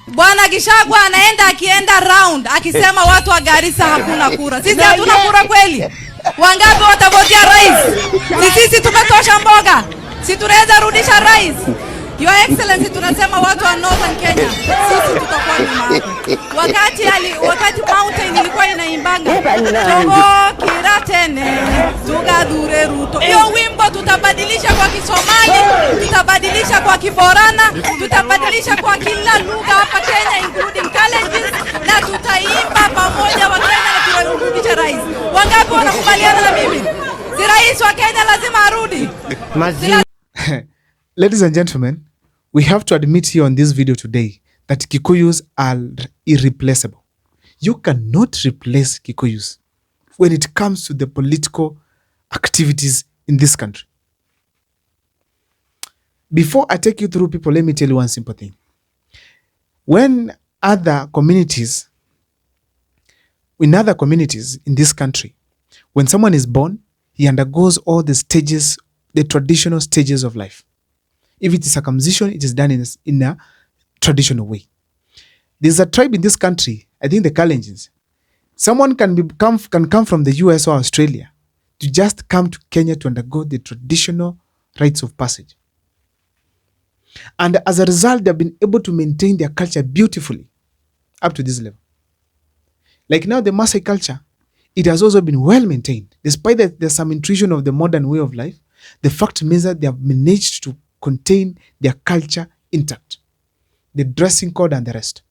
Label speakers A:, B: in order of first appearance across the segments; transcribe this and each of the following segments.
A: Bwana Gishagwa akienda round akisema watu wa Garissa hakuna kura. Sisi hatuna kura kweli? Wangapi watavotia rais? Sisi tumetosha mboga. Si tunaweza rudisha rais? Your Excellency, tunasema watu wa Northern Kenya, sisi tutakuwa nyuma. Wakati mountain ilikuwa inaimbanga Joho kiratene tugadure Ruto. Hiyo wimbo tutabadilisha kwa Kisomali, tutabadilisha kwa Kiborana, tutabadilisha kwa kila lugha hapa Kenya including challenges, na tutaimba pamoja wa Kenya na turudisha rais. Wangapi wanakubaliana na mimi? Si rais wa Kenya lazima arudi.
B: Ladies and gentlemen, we have to admit here on this video today that Kikuyus are irreplaceable. You cannot replace Kikuyus when it comes to the political activities in this country. Before I take you through people, let me tell you one simple thing. When other communities, in this country, when someone is born, he undergoes all the stages, the traditional stages of life. If it is circumcision, it is done in a traditional way. There's a tribe in this country, I think the Kalenjins. Someone can come from the US or Australia to just come to Kenya to undergo the traditional rites of passage. And as a result, they've been able to maintain their culture beautifully up to this level. Like now, the Maasai culture, it has also been well maintained. Despite that there's some intrusion of the modern way of life, the fact remains that they have managed to contain their culture intact, the dressing code and the rest.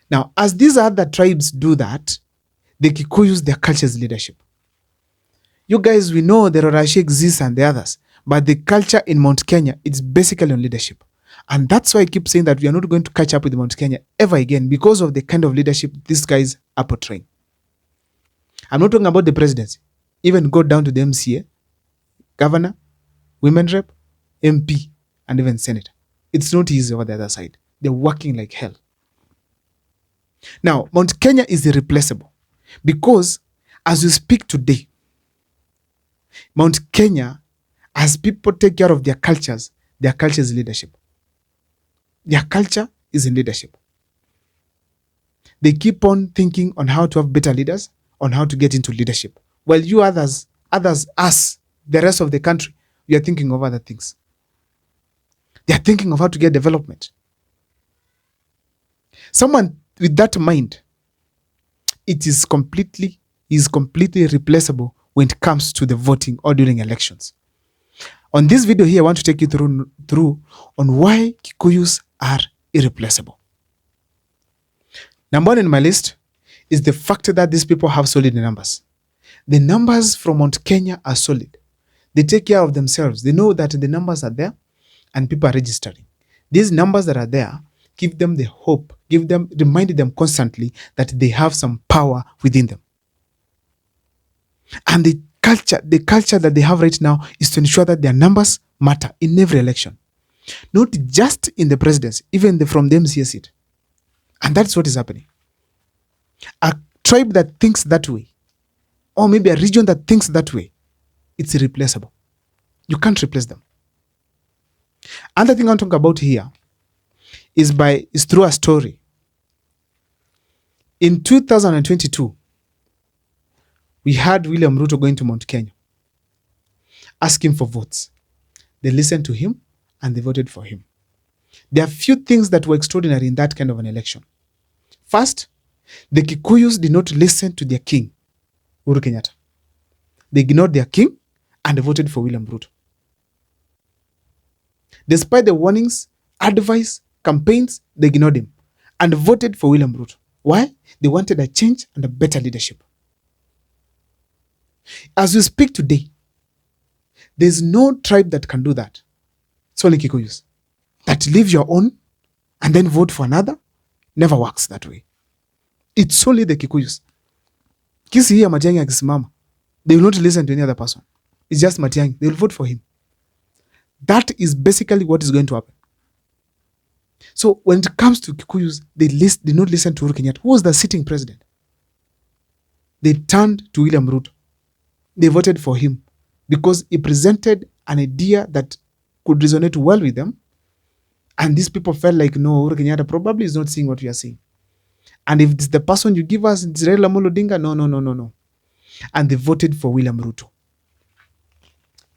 B: Now, as these other tribes do that, the Kikuyus, their culture's leadership. You guys, we know the Rarashi exists and the others, but the culture in Mount Kenya, it's basically on leadership. And that's why I keep saying that we are not going to catch up with Mount Kenya ever again because of the kind of leadership these guys are portraying. I'm not talking about the presidency. Even go down to the MCA, governor, women rep, MP, and even senator. It's not easy over the other side. They're working like hell. Now, Mount Kenya is irreplaceable because as we speak today, Mount Kenya, as people take care of their culture is leadership. Their culture is in leadership. They keep on thinking on how to have better leaders, on how to get into leadership. While you others, us, the rest of the country, we are thinking of other things. They are thinking of how to get development. Someone with that mind, is completely replaceable when it comes to the voting or during elections. On this video here, I want to take you through on why Kikuyus are irreplaceable. Number one in my list is the fact that these people have solid numbers. The numbers from Mount Kenya are solid. They take care of themselves. They know that the numbers are there and people are registering. These numbers that are there give them the hope, remind them constantly that they have some power within them. And the culture that they have right now is to ensure that their numbers matter in every election. Not just in the presidency, even from the MCA seat. And that's what is happening. A tribe that thinks that way, or maybe a region that thinks that way, it's irreplaceable. You can't replace them. Another thing I'm talking about here is through a story. In 2022, we had William Ruto going to Mount Kenya, asking for votes. They listened to him and they voted for him. There are few things that were extraordinary in that kind of an election. First, the Kikuyus did not listen to their king, Uhuru Kenyatta. They ignored their king and they voted for William Ruto. Despite the warnings, advice, campaigns, they ignored him and voted for William Ruto. Why? They wanted a change and a better leadership. As we speak today, there's no tribe that can do that. It's only Kikuyus. That leave your own and then vote for another never works that way. It's only the Kikuyus. Kisi hiya Matiang'i akisimama, they will not listen to any other person. It's just Matiang'i. They will vote for him. That is basically what is going to happen. So when it comes to Kikuyus, they did not listen to Uhuru Kenyatta, who was the sitting president. They turned to William Ruto. They voted for him because he presented an idea that could resonate well with them And these people felt like, no, Uhuru Kenyatta probably is not seeing what we are seeing. And if it's the person you give us, it's Raila Amolo Odinga, no. And they voted for William Ruto.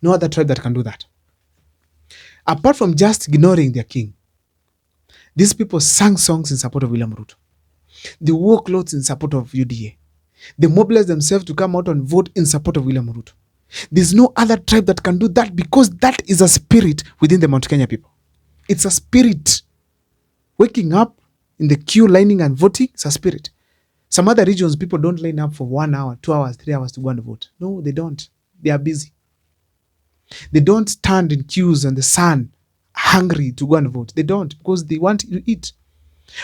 B: No other tribe that can do that. Apart from just ignoring their king, these people sang songs in support of William Ruto. They wore clothes in support of UDA. They mobilized themselves to come out and vote in support of William Ruto. There's no other tribe that can do that because that is a spirit within the Mount Kenya people. It's a spirit. Waking up in the queue, lining and voting, it's a spirit. Some other regions, people don't line up for 1 hour, 2 hours, 3 hours to go and vote. No, they don't. They are busy. They don't stand in queues in the sun, hungry to go and vote. They don't, because they want to eat.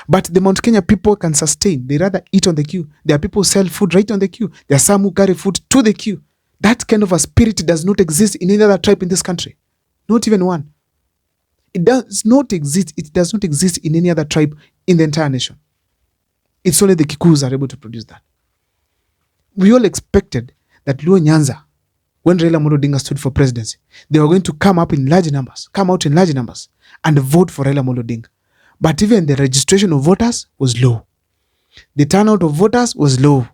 B: But the Mount Kenya people can sustain. They rather eat on the queue. There are people who sell food right on the queue. There are some who carry food to the queue. That kind of a spirit does not exist in any other tribe in this country. Not even one. It does not exist. It does not exist in any other tribe in the entire nation. It's only the Kikuyus are able to produce that. We all expected that Luo Nyanza, when Raila Amolo Odinga stood for presidency, they were going to come out in large numbers and vote for Raila Amolo Odinga. But even the registration of voters was low. The turnout of voters was low.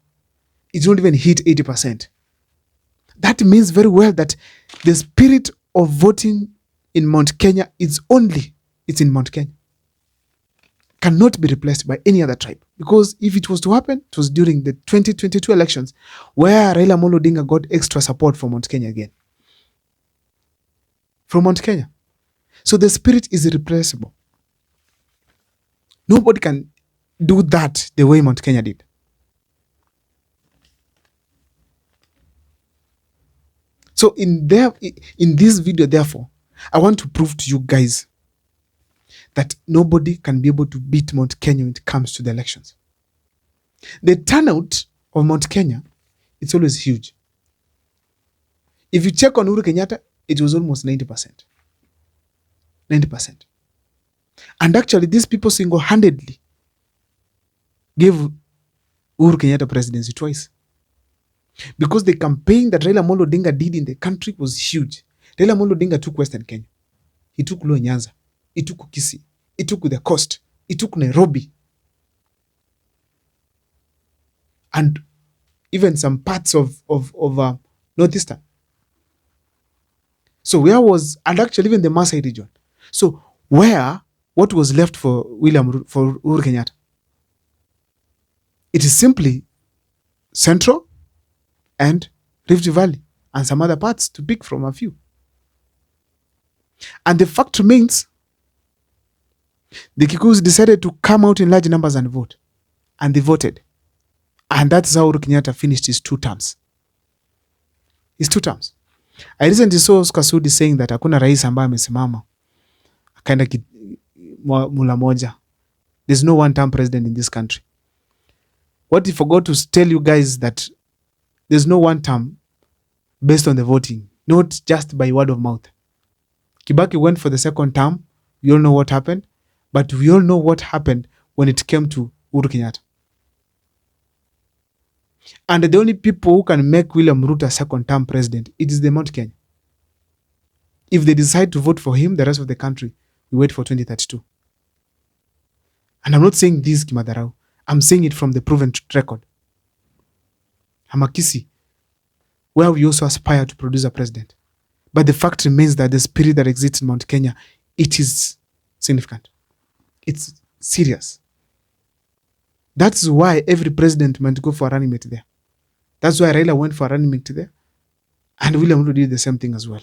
B: It didn't even hit 80%. That means very well that the spirit of voting in Mount Kenya it's in Mount Kenya. Cannot be replaced by any other tribe. Because if it was to happen, it was during the 2022 elections where Raila Amolo Odinga got extra support from Mount Kenya again. From Mount Kenya. So the spirit is irreplaceable. Nobody can do that the way Mount Kenya did. So in this video, therefore, I want to prove to you guys that nobody can be able to beat Mount Kenya when it comes to the elections. The turnout of Mount Kenya, it's always huge. If you check on Uhuru Kenyatta, it was almost 90%. 90%. And actually, these people single-handedly gave Uhuru Kenyatta presidency twice. Because the campaign that Raila Amolo Odinga did in the country was huge. Raila Amolo Odinga took Western Kenya. He took Luo Nyanza. He took Kisii. He took the coast. He took Nairobi. And even some parts of Northeastern. So and actually even the Maasai region. So what was left for Uhuru Kenyatta? It is simply Central and Rift Valley and some other parts to pick from a few. And the fact remains, the Kikuyus decided to come out in large numbers and vote. And they voted. And that's how Uhuru Kenyatta finished his 2 terms. His 2 terms. I recently saw Oscar Sudi saying that hakuna rais ambaye amesimama akaenda mula moja. There's no one-term president in this country. What he forgot to tell you guys that there's no one term based on the voting, not just by word of mouth. Kibaki went for the 2nd term. We all know what happened. But we all know what happened when it came to Uhuru Kenyatta. And the only people who can make William Ruto a 2nd term president, it is the Mount Kenya. If they decide to vote for him, the rest of the country, we wait for 2032. And I'm not saying this Kimadarau. I'm saying it from the proven record. Hamakisi, where we also aspire to produce a president. But the fact remains that the spirit that exists in Mount Kenya, it is significant. It's serious. That's why every president might go for a running mate there. That's why Raila went for a running mate there. And William Ruto did the same thing as well.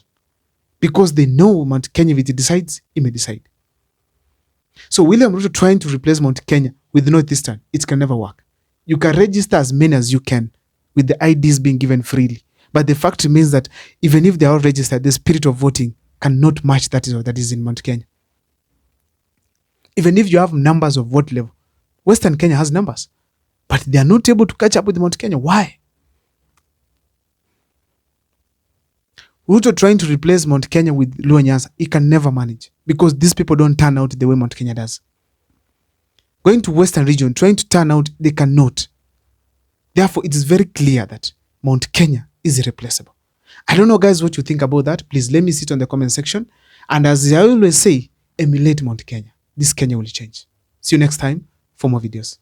B: Because they know Mount Kenya, if it decides, he may decide. So William Ruto trying to replace Mount Kenya with Northeastern, it can never work. You can register as many as you can with the IDs being given freely. But the fact remains that even if they are all registered, the spirit of voting cannot match that is in Mount Kenya. Even if you have numbers of vote level, Western Kenya has numbers, but they are not able to catch up with Mount Kenya. Why? Ruto trying to replace Mount Kenya with Luo Nyanza, he can never manage because these people don't turn out the way Mount Kenya does. Going to Western region, trying to turn out, they cannot. Therefore, it is very clear that Mount Kenya is irreplaceable. I don't know, guys, what you think about that. Please let me see it on the comment section. And as I always say, emulate Mount Kenya. This Kenya will change. See you next time for more videos.